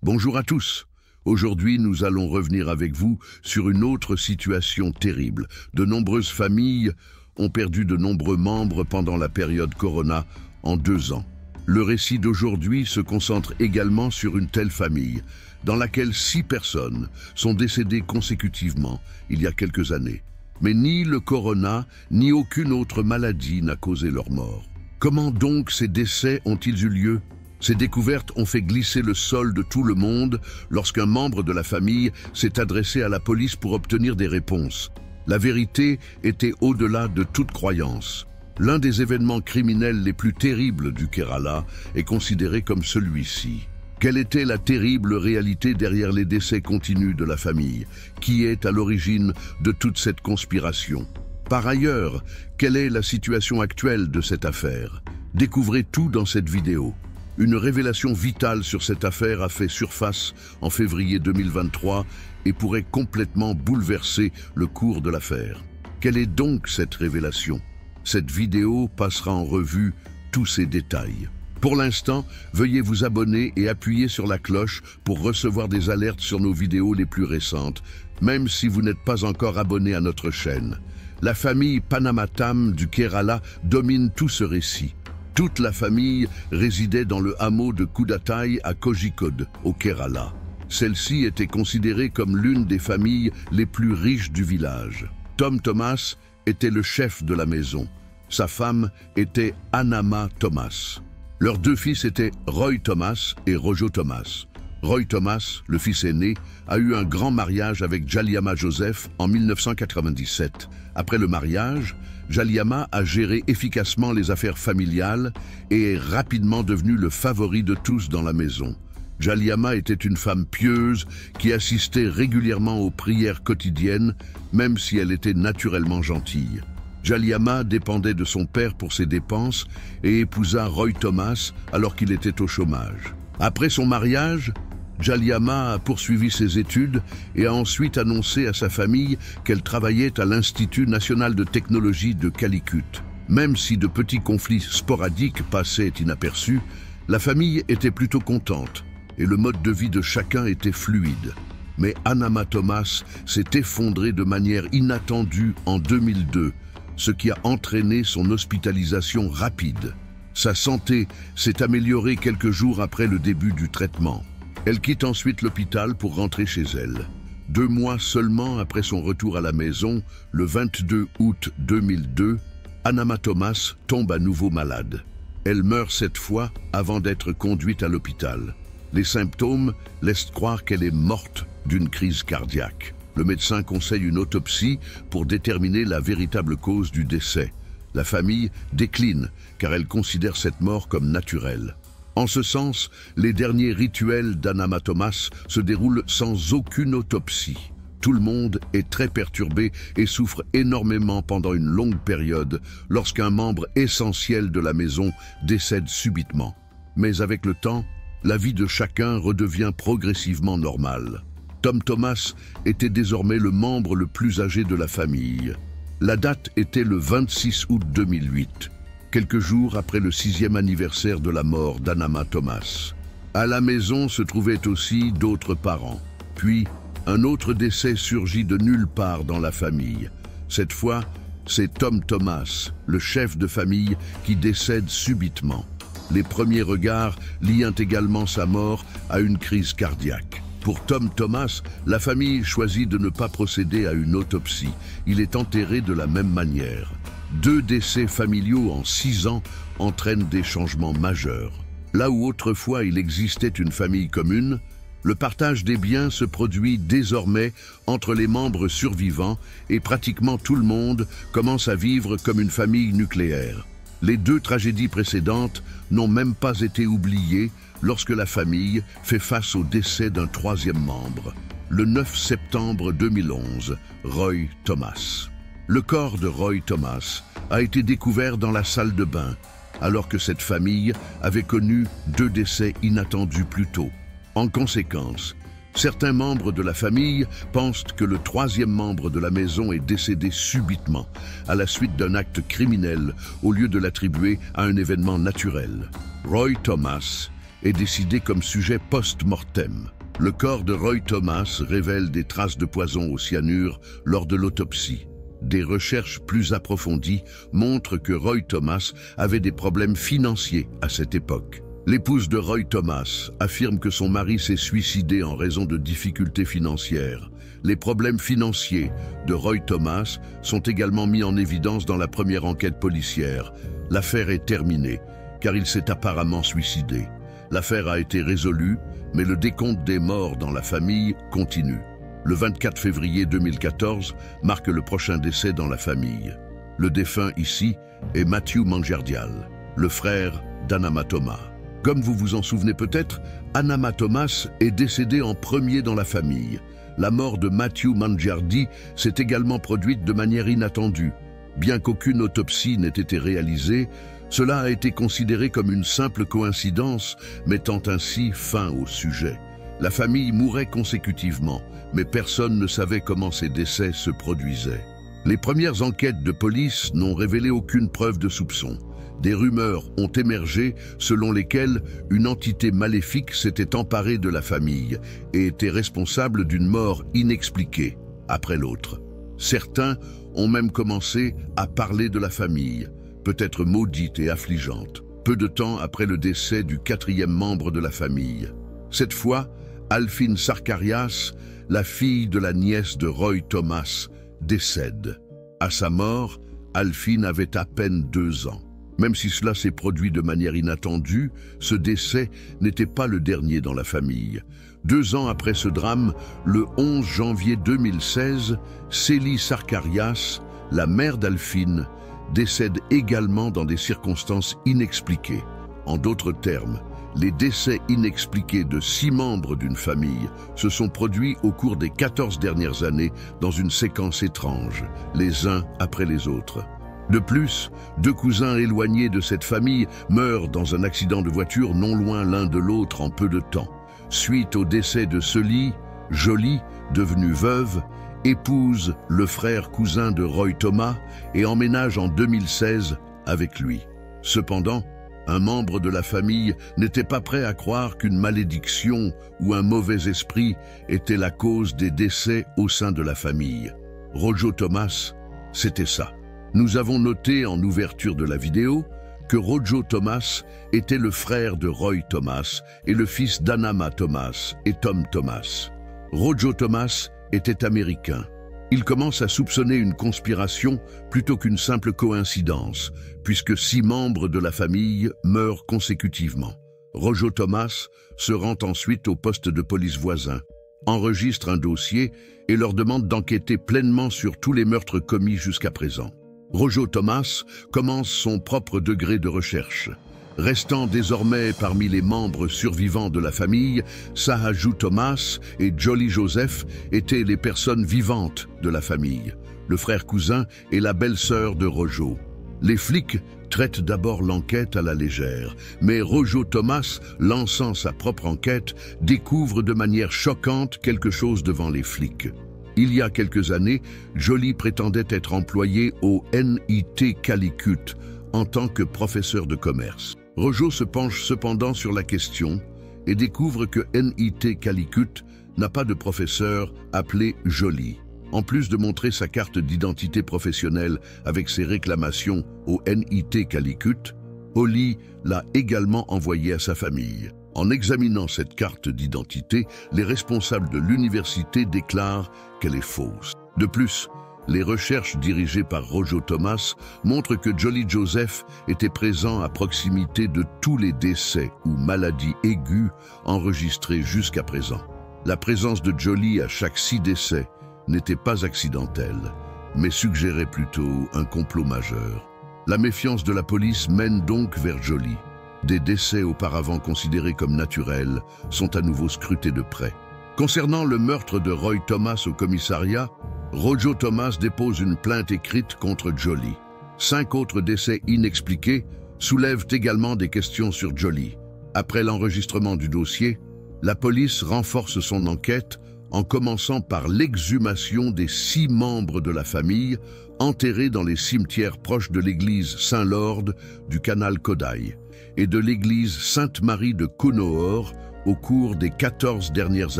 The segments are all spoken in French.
Bonjour à tous. Aujourd'hui, nous allons revenir avec vous sur une autre situation terrible. De nombreuses familles ont perdu de nombreux membres pendant la période Corona en 2 ans. Le récit d'aujourd'hui se concentre également sur une telle famille, dans laquelle 6 personnes sont décédées consécutivement il y a quelques années. Mais ni le Corona, ni aucune autre maladie n'a causé leur mort. Comment donc ces décès ont-ils eu lieu ? Ces découvertes ont fait glisser le sol de tout le monde lorsqu'un membre de la famille s'est adressé à la police pour obtenir des réponses. La vérité était au-delà de toute croyance. L'un des événements criminels les plus terribles du Kerala est considéré comme celui-ci. Quelle était la terrible réalité derrière les décès continus de la famille? Qui est à l'origine de toute cette conspiration? Par ailleurs, quelle est la situation actuelle de cette affaire? Découvrez tout dans cette vidéo. Une révélation vitale sur cette affaire a fait surface en février 2023 et pourrait complètement bouleverser le cours de l'affaire. Quelle est donc cette révélation? Cette vidéo passera en revue tous ces détails. Pour l'instant, veuillez vous abonner et appuyer sur la cloche pour recevoir des alertes sur nos vidéos les plus récentes, même si vous n'êtes pas encore abonné à notre chaîne. La famille Panamatam du Kerala domine tout ce récit. Toute la famille résidait dans le hameau de Kudatai à Kozhikode, au Kerala. Celle-ci était considérée comme l'une des familles les plus riches du village. Tom Thomas était le chef de la maison. Sa femme était Annama Thomas. Leurs 2 fils étaient Roy Thomas et Rojo Thomas. Roy Thomas, le fils aîné, a eu un grand mariage avec Jaliama Joseph en 1997. Après le mariage, Jaliama a géré efficacement les affaires familiales et est rapidement devenu le favori de tous dans la maison. Jaliama était une femme pieuse qui assistait régulièrement aux prières quotidiennes, même si elle était naturellement gentille. Jaliama dépendait de son père pour ses dépenses et épousa Roy Thomas alors qu'il était au chômage. Après son mariage, Jaliama a poursuivi ses études et a ensuite annoncé à sa famille qu'elle travaillait à l'Institut national de technologie de Calicut. Même si de petits conflits sporadiques passaient inaperçus, la famille était plutôt contente et le mode de vie de chacun était fluide. Mais Annama Thomas s'est effondrée de manière inattendue en 2002, ce qui a entraîné son hospitalisation rapide. Sa santé s'est améliorée quelques jours après le début du traitement. Elle quitte ensuite l'hôpital pour rentrer chez elle. 2 mois seulement après son retour à la maison, le 22 août 2002, Annama Thomas tombe à nouveau malade. Elle meurt cette fois avant d'être conduite à l'hôpital. Les symptômes laissent croire qu'elle est morte d'une crise cardiaque. Le médecin conseille une autopsie pour déterminer la véritable cause du décès. La famille décline car elle considère cette mort comme naturelle. En ce sens, les derniers rituels d'Annama Thomas se déroulent sans aucune autopsie. Tout le monde est très perturbé et souffre énormément pendant une longue période lorsqu'un membre essentiel de la maison décède subitement. Mais avec le temps, la vie de chacun redevient progressivement normale. Tom Thomas était désormais le membre le plus âgé de la famille. La date était le 26 août 2008. Quelques jours après le 6e anniversaire de la mort d'Annama Thomas. À la maison se trouvaient aussi d'autres parents. Puis, un autre décès surgit de nulle part dans la famille. Cette fois, c'est Tom Thomas, le chef de famille, qui décède subitement. Les premiers regards lient également sa mort à une crise cardiaque. Pour Tom Thomas, la famille choisit de ne pas procéder à une autopsie. Il est enterré de la même manière. 2 décès familiaux en 6 ans entraînent des changements majeurs. Là où autrefois il existait une famille commune, le partage des biens se produit désormais entre les membres survivants et pratiquement tout le monde commence à vivre comme une famille nucléaire. Les 2 tragédies précédentes n'ont même pas été oubliées lorsque la famille fait face au décès d'un 3e membre. Le 9 septembre 2011, Roy Thomas. Le corps de Roy Thomas a été découvert dans la salle de bain, alors que cette famille avait connu 2 décès inattendus plus tôt. En conséquence, certains membres de la famille pensent que le 3e membre de la maison est décédé subitement, à la suite d'un acte criminel, au lieu de l'attribuer à un événement naturel. Roy Thomas est décidé comme sujet post-mortem. Le corps de Roy Thomas révèle des traces de poison au cyanure lors de l'autopsie. Des recherches plus approfondies montrent que Roy Thomas avait des problèmes financiers à cette époque. L'épouse de Roy Thomas affirme que son mari s'est suicidé en raison de difficultés financières. Les problèmes financiers de Roy Thomas sont également mis en évidence dans la première enquête policière. L'affaire est terminée, car il s'est apparemment suicidé. L'affaire a été résolue, mais le décompte des morts dans la famille continue. Le 24 février 2014 marque le prochain décès dans la famille. Le défunt ici est Matthew Mangiardial, le frère d'Anama Thomas. Comme vous vous en souvenez peut-être, Anama Thomas est décédé en premier dans la famille. La mort de Matthew Mangiardi s'est également produite de manière inattendue. Bien qu'aucune autopsie n'ait été réalisée, cela a été considéré comme une simple coïncidence, mettant ainsi fin au sujet. La famille mourait consécutivement, mais personne ne savait comment ces décès se produisaient. Les premières enquêtes de police n'ont révélé aucune preuve de soupçon. Des rumeurs ont émergé selon lesquelles une entité maléfique s'était emparée de la famille et était responsable d'une mort inexpliquée après l'autre. Certains ont même commencé à parler de la famille, peut-être maudite et affligeante, peu de temps après le décès du quatrième membre de la famille. Cette fois, Alfine Sarkarias, la fille de la nièce de Roy Thomas, décède. À sa mort, Alfine avait à peine 2 ans. Même si cela s'est produit de manière inattendue, ce décès n'était pas le dernier dans la famille. 2 ans après ce drame, le 11 janvier 2016, Célie Sarkarias, la mère d'Alfine, décède également dans des circonstances inexpliquées. En d'autres termes, les décès inexpliqués de 6 membres d'une famille se sont produits au cours des 14 dernières années dans une séquence étrange, les uns après les autres. De plus, 2 cousins éloignés de cette famille meurent dans un accident de voiture non loin l'un de l'autre en peu de temps. Suite au décès de Célie, Jolie, devenue veuve, épouse le frère cousin de Roy Thomas et emménage en 2016 avec lui. Cependant, un membre de la famille n'était pas prêt à croire qu'une malédiction ou un mauvais esprit était la cause des décès au sein de la famille. Rojo Thomas, c'était ça. Nous avons noté en ouverture de la vidéo que Rojo Thomas était le frère de Roy Thomas et le fils d'Anama Thomas et Tom Thomas. Rojo Thomas était américain. Il commence à soupçonner une conspiration plutôt qu'une simple coïncidence, puisque 6 membres de la famille meurent consécutivement. Rojo Thomas se rend ensuite au poste de police voisin, enregistre un dossier et leur demande d'enquêter pleinement sur tous les meurtres commis jusqu'à présent. Rojo Thomas commence son propre degré de recherche. Restant désormais parmi les membres survivants de la famille, Sahaju Thomas et Jolie Joseph étaient les personnes vivantes de la famille, le frère cousin et la belle-sœur de Rojo. Les flics traitent d'abord l'enquête à la légère, mais Rojo Thomas, lançant sa propre enquête, découvre de manière choquante quelque chose devant les flics. Il y a quelques années, Jolie prétendait être employé au NIT Calicut en tant que professeur de commerce. Rojo se penche cependant sur la question et découvre que NIT Calicut n'a pas de professeur appelé Jolie. En plus de montrer sa carte d'identité professionnelle avec ses réclamations au NIT Calicut, Holly l'a également envoyé à sa famille. En examinant cette carte d'identité, les responsables de l'université déclarent qu'elle est fausse. De plus, les recherches dirigées par Rojo Thomas montrent que Jolie Joseph était présent à proximité de tous les décès ou maladies aiguës enregistrés jusqu'à présent. La présence de Jolie à chaque 6 décès n'était pas accidentelle, mais suggérait plutôt un complot majeur. La méfiance de la police mène donc vers Jolie. Des décès auparavant considérés comme naturels sont à nouveau scrutés de près. Concernant le meurtre de Roy Thomas au commissariat, Rojo Thomas dépose une plainte écrite contre Jolie. 5 autres décès inexpliqués soulèvent également des questions sur Jolie. Après l'enregistrement du dossier, la police renforce son enquête en commençant par l'exhumation des 6 membres de la famille enterrés dans les cimetières proches de l'église Saint-Lord du canal Kodai. et de l'église Sainte-Marie de Conohor au cours des 14 dernières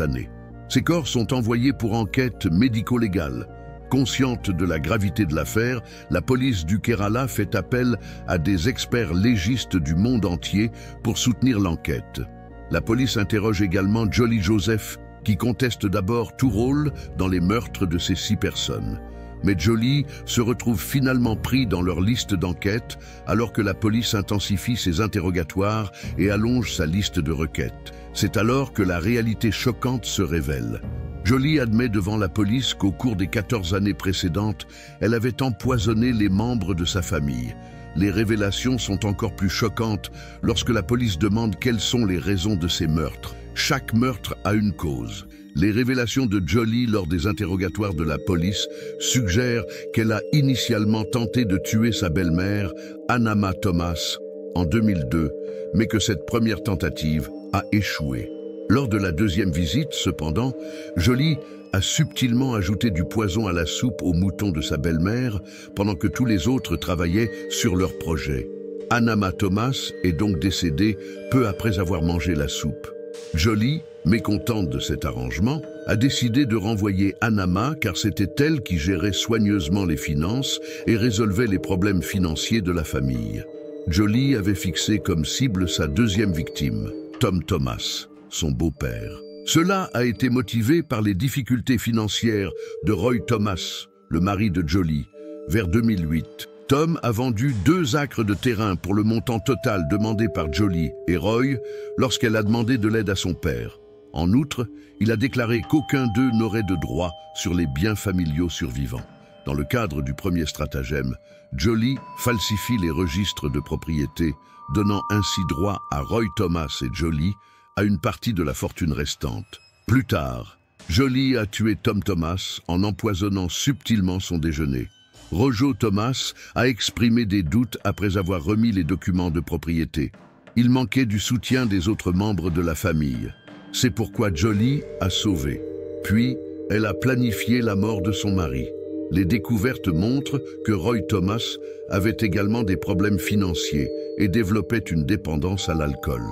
années. Ces corps sont envoyés pour enquête médico-légale. Consciente de la gravité de l'affaire, la police du Kerala fait appel à des experts légistes du monde entier pour soutenir l'enquête. La police interroge également Jolly Joseph, qui conteste d'abord tout rôle dans les meurtres de ces 6 personnes. Mais Jolly se retrouve finalement pris dans leur liste d'enquête alors que la police intensifie ses interrogatoires et allonge sa liste de requêtes. C'est alors que la réalité choquante se révèle. Jolly admet devant la police qu'au cours des 14 années précédentes, elle avait empoisonné les membres de sa famille. Les révélations sont encore plus choquantes lorsque la police demande quelles sont les raisons de ces meurtres. Chaque meurtre a une cause. Les révélations de Jolly lors des interrogatoires de la police suggèrent qu'elle a initialement tenté de tuer sa belle-mère, Anama Thomas, en 2002, mais que cette première tentative a échoué. Lors de la deuxième visite, cependant, Jolly a subtilement ajouté du poison à la soupe aux moutons de sa belle-mère pendant que tous les autres travaillaient sur leur projet. Anama Thomas est donc décédée peu après avoir mangé la soupe. Jolly, mécontente de cet arrangement, a décidé de renvoyer Anama car c'était elle qui gérait soigneusement les finances et résolvait les problèmes financiers de la famille. Jolly avait fixé comme cible sa deuxième victime, Tom Thomas, son beau-père. Cela a été motivé par les difficultés financières de Roy Thomas, le mari de Jolly. Vers 2008, Tom a vendu 2 acres de terrain pour le montant total demandé par Jolly et Roy lorsqu'elle a demandé de l'aide à son père. En outre, il a déclaré qu'aucun d'eux n'aurait de droit sur les biens familiaux survivants. Dans le cadre du premier stratagème, Jolly falsifie les registres de propriété, donnant ainsi droit à Roy Thomas et Jolly à une partie de la fortune restante. Plus tard, Jolly a tué Tom Thomas en empoisonnant subtilement son déjeuner. Rojo Thomas a exprimé des doutes après avoir remis les documents de propriété. Il manquait du soutien des autres membres de la famille. C'est pourquoi Jolly a sauvé. Puis, elle a planifié la mort de son mari. Les découvertes montrent que Roy Thomas avait également des problèmes financiers et développait une dépendance à l'alcool.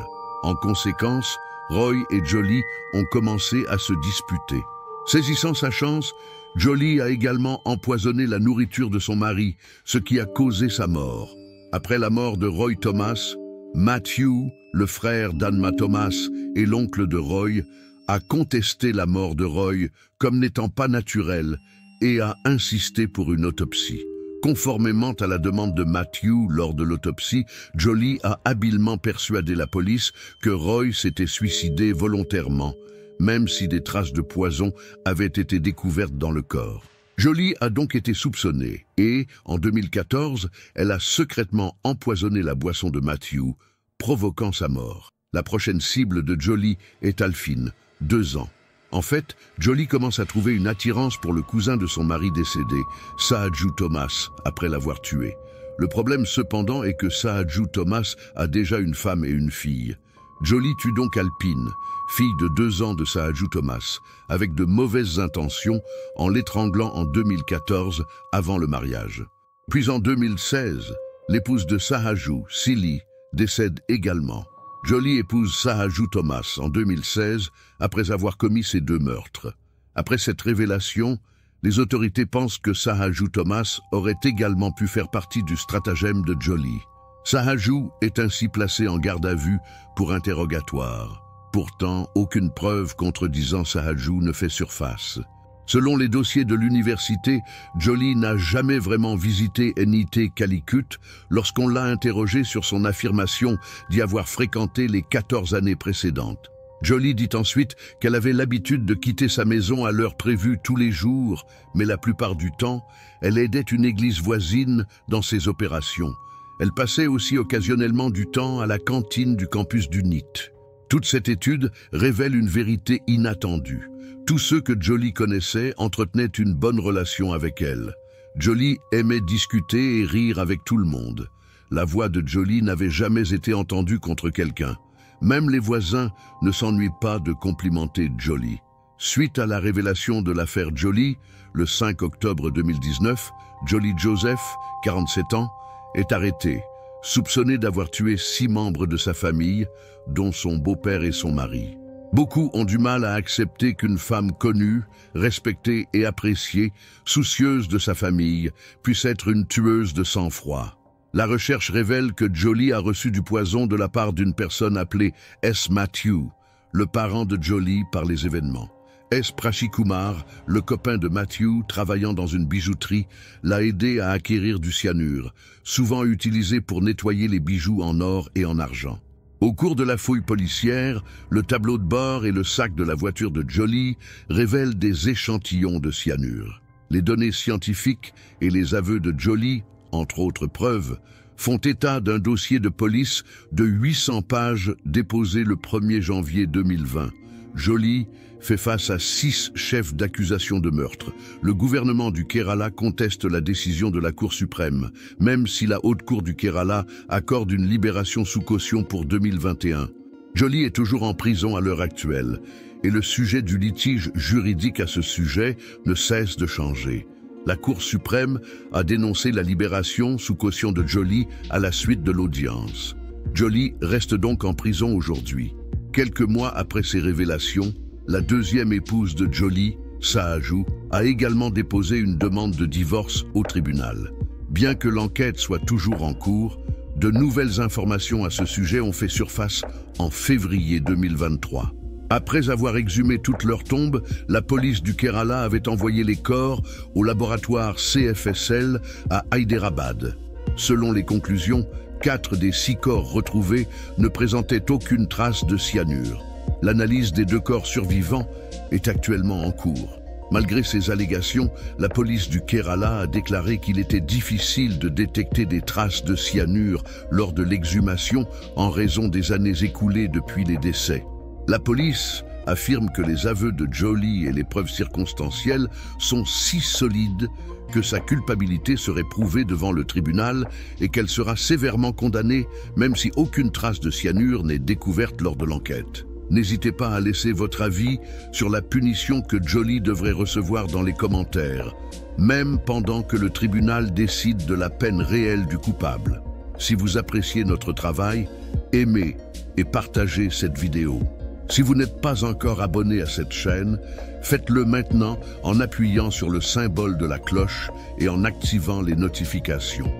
En conséquence, Roy et Jolly ont commencé à se disputer. Saisissant sa chance, Jolly a également empoisonné la nourriture de son mari, ce qui a causé sa mort. Après la mort de Roy Thomas, Matthew, le frère d'Anma Thomas et l'oncle de Roy, a contesté la mort de Roy comme n'étant pas naturelle et a insisté pour une autopsie. Conformément à la demande de Matthew lors de l'autopsie, Jolly a habilement persuadé la police que Roy s'était suicidé volontairement, même si des traces de poison avaient été découvertes dans le corps. Jolly a donc été soupçonnée et, en 2014, elle a secrètement empoisonné la boisson de Matthew, provoquant sa mort. La prochaine cible de Jolly est Alfine, 2 ans. En fait, Jolly commence à trouver une attirance pour le cousin de son mari décédé, Sahaju Thomas, après l'avoir tué. Le problème cependant est que Sahaju Thomas a déjà une femme et une fille. Jolly tue donc Alpine, fille de 2 ans de Sahaju Thomas, avec de mauvaises intentions en l'étranglant en 2014 avant le mariage. Puis en 2016, l'épouse de Sahaju, Silly, décède également. Jolly épouse Sahaju Thomas en 2016 après avoir commis ces 2 meurtres. Après cette révélation, les autorités pensent que Sahaju Thomas aurait également pu faire partie du stratagème de Jolly. Sahaju est ainsi placé en garde à vue pour interrogatoire. Pourtant, aucune preuve contredisant Sahaju ne fait surface. Selon les dossiers de l'université, Jolly n'a jamais vraiment visité NIT Calicut lorsqu'on l'a interrogé sur son affirmation d'y avoir fréquenté les 14 années précédentes. Jolly dit ensuite qu'elle avait l'habitude de quitter sa maison à l'heure prévue tous les jours, mais la plupart du temps, elle aidait une église voisine dans ses opérations. Elle passait aussi occasionnellement du temps à la cantine du campus du NIT. Toute cette étude révèle une vérité inattendue. Tous ceux que Jolly connaissait entretenaient une bonne relation avec elle. Jolly aimait discuter et rire avec tout le monde. La voix de Jolly n'avait jamais été entendue contre quelqu'un. Même les voisins ne s'ennuient pas de complimenter Jolly. Suite à la révélation de l'affaire Jolly, le 5 octobre 2019, Jolly Joseph, 47 ans, est arrêté. soupçonné d'avoir tué 6 membres de sa famille, dont son beau-père et son mari. Beaucoup ont du mal à accepter qu'une femme connue, respectée et appréciée, soucieuse de sa famille, puisse être une tueuse de sang-froid. La recherche révèle que Jolie a reçu du poison de la part d'une personne appelée S. Matthew, le parent de Jolie par les événements. S. Prashikumar, le copain de Matthew, travaillant dans une bijouterie, l'a aidé à acquérir du cyanure, souvent utilisé pour nettoyer les bijoux en or et en argent. Au cours de la fouille policière, le tableau de bord et le sac de la voiture de Jolie révèlent des échantillons de cyanure. Les données scientifiques et les aveux de Jolie, entre autres preuves, font état d'un dossier de police de 800 pages déposé le 1er janvier 2020. Jolie fait face à 6 chefs d'accusation de meurtre. Le gouvernement du Kerala conteste la décision de la Cour suprême, même si la Haute Cour du Kerala accorde une libération sous caution pour 2021. Jolie est toujours en prison à l'heure actuelle, et le sujet du litige juridique à ce sujet ne cesse de changer. La Cour suprême a dénoncé la libération sous caution de Jolie à la suite de l'audience. Jolie reste donc en prison aujourd'hui. Quelques mois après ces révélations, la deuxième épouse de Jolie, Saaju, a également déposé une demande de divorce au tribunal. Bien que l'enquête soit toujours en cours, de nouvelles informations à ce sujet ont fait surface en février 2023. Après avoir exhumé toutes leurs tombes, la police du Kerala avait envoyé les corps au laboratoire CFSL à Hyderabad. Selon les conclusions, 4 des 6 corps retrouvés ne présentaient aucune trace de cyanure. L'analyse des 2 corps survivants est actuellement en cours. Malgré ces allégations, la police du Kerala a déclaré qu'il était difficile de détecter des traces de cyanure lors de l'exhumation en raison des années écoulées depuis les décès. La police affirme que les aveux de Jolie et les preuves circonstancielles sont si solides que sa culpabilité serait prouvée devant le tribunal et qu'elle sera sévèrement condamnée, même si aucune trace de cyanure n'est découverte lors de l'enquête. N'hésitez pas à laisser votre avis sur la punition que Jolie devrait recevoir dans les commentaires, même pendant que le tribunal décide de la peine réelle du coupable. Si vous appréciez notre travail, aimez et partagez cette vidéo. Si vous n'êtes pas encore abonné à cette chaîne, faites-le maintenant en appuyant sur le symbole de la cloche et en activant les notifications.